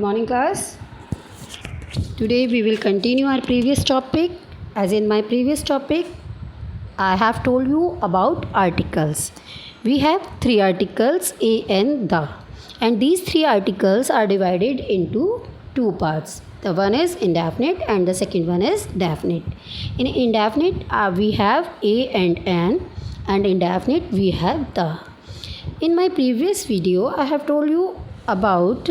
morning, class. Today we will continue our previous topic. As in my previous topic, I have told you about articles. We have three articles, a and the, and these three articles are divided into two parts. The one is indefinite and the second one is definite. In indefinite we have a and an, and indefinite we have the. In my previous video I have told you about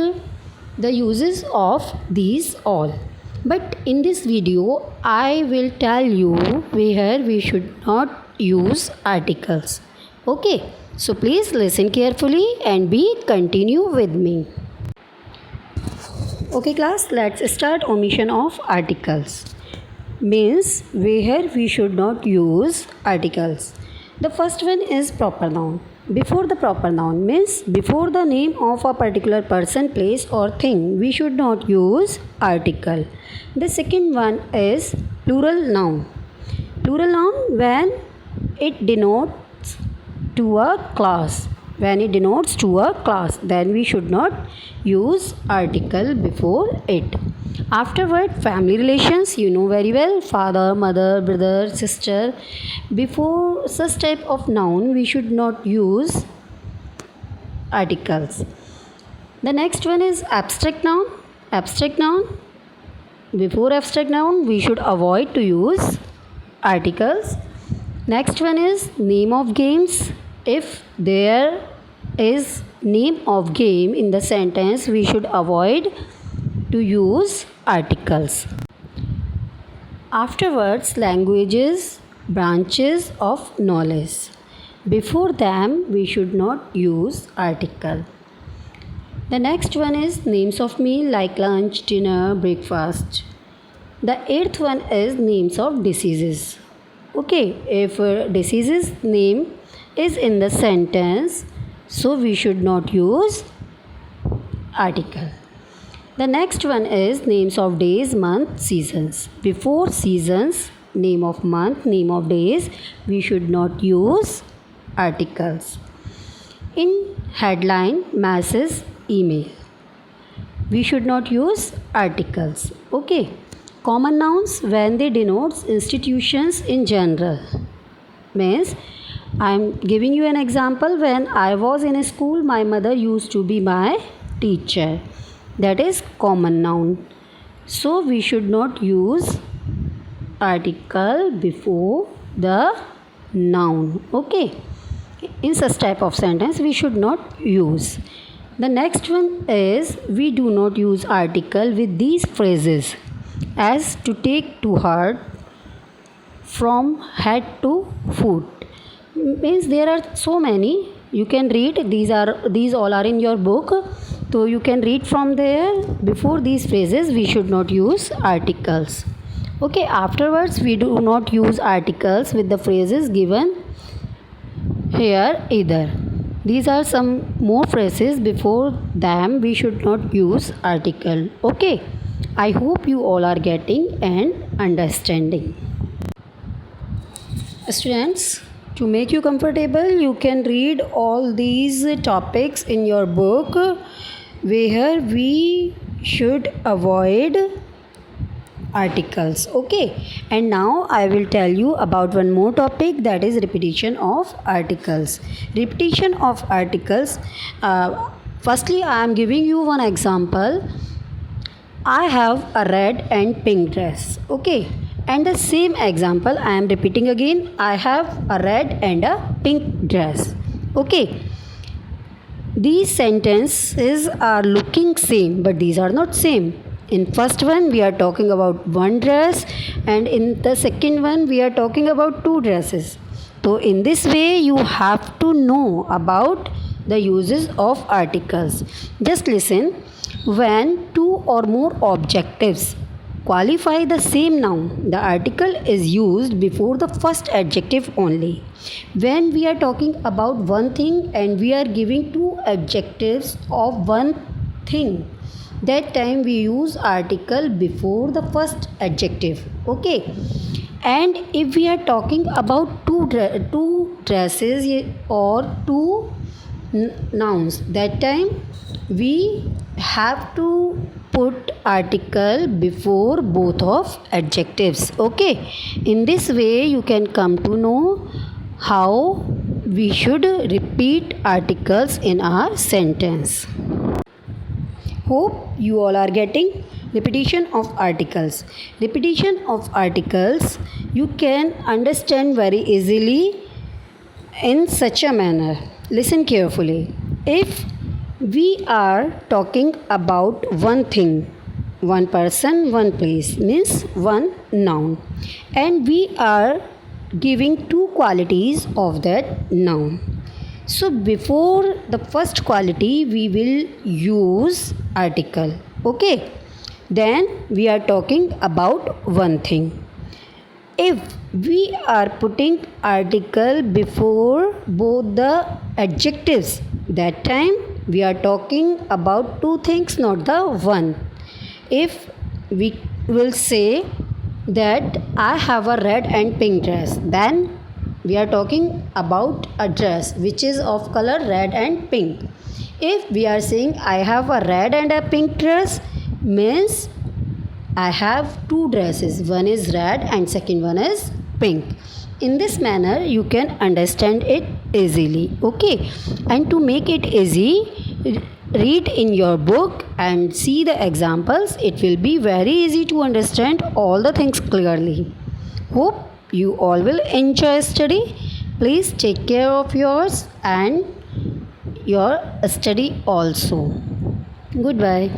the uses of these all, but in this video I will tell you where we should not use articles. Okay, so please listen carefully and continue with me. Okay class, let's start. Omission of articles means where we should not use articles. The first one is proper noun. Before the proper noun means before the name of a particular person, place or thing, we should not use article. The second one is plural noun. Plural noun when it denotes to a class. When it denotes to a class, then we should not use article before it. Afterward, family relations, you know very well, father, mother, brother, sister. Before such type of noun, we should not use articles. The next one is abstract noun. Abstract noun. Before abstract noun, we should avoid to use articles. Next one is name of games. If there is name of game in the sentence, we should avoid to use articles. Afterwards, languages, branches of knowledge. Before them, we should not use article. The next one is names of meal like lunch, dinner, breakfast. The eighth one is names of diseases. Okay, if diseases name is in the sentence, so we should not use article. The next one is names of days, month, seasons. Before seasons, name of month, name of days, we should not use articles. In headline, message, email, we should not use articles. Okay. Common nouns when they denote institutions in general. Means I am giving you an example. When I was in a school, my mother used to be my teacher. That is common noun. So we should not use article before the noun. Okay. In such type of sentence we should not use. The next one is we do not use article with these phrases as to take to heart, from head to foot. Means there are so many you can read. These all are in your book, so you can read from there. Before these phrases we should not use articles. Okay, afterwards we do not use articles with the phrases given here either. These are some more phrases. Before them we should not use article. Okay, I hope you all are getting and understanding. Students, to make you comfortable, you can read all these topics in your book where we should avoid articles. Okay, and now I will tell you about one more topic, that is repetition of articles. Repetition of articles. Firstly, I am giving you one example. I have a red and pink dress. Okay, and the same example I am repeating again. I have a red and a pink dress. Okay, these sentences are looking same, but these are not same. In first one we are talking about one dress, and in the second one we are talking about two dresses. So in this way you have to know about the uses of articles. Just listen. When two or more adjectives qualify the same noun, the article is used before the first adjective only. When we are talking about one thing and we are giving two adjectives of one thing, that time we use article before the first adjective. Okay, and if we are talking about two dresses or two nouns, that time we have to put article before both of adjectives. Okay, in this way you can come to know how we should repeat articles in our sentence. Hope you all are getting. Repetition of articles. Repetition of articles you can understand very easily in such a manner. Listen carefully. If we are talking about one thing, one person, one place, means one noun, and we are giving two qualities of that noun. So before the first quality we will use article. Okay, then we are talking about one thing. If we are putting article before both the adjectives, that time we are talking about two things, not the one. If we will say that I have a red and pink dress, then we are talking about a dress which is of color red and pink. If we are saying I have a red and a pink dress, means I have two dresses, one is red and second one is pink. In this manner you can understand it easily. Okay, and to make it easy, read in your book and see the examples. It will be very easy to understand all the things clearly. Hope you all will enjoy study. Please take care of yours and your study also. Goodbye.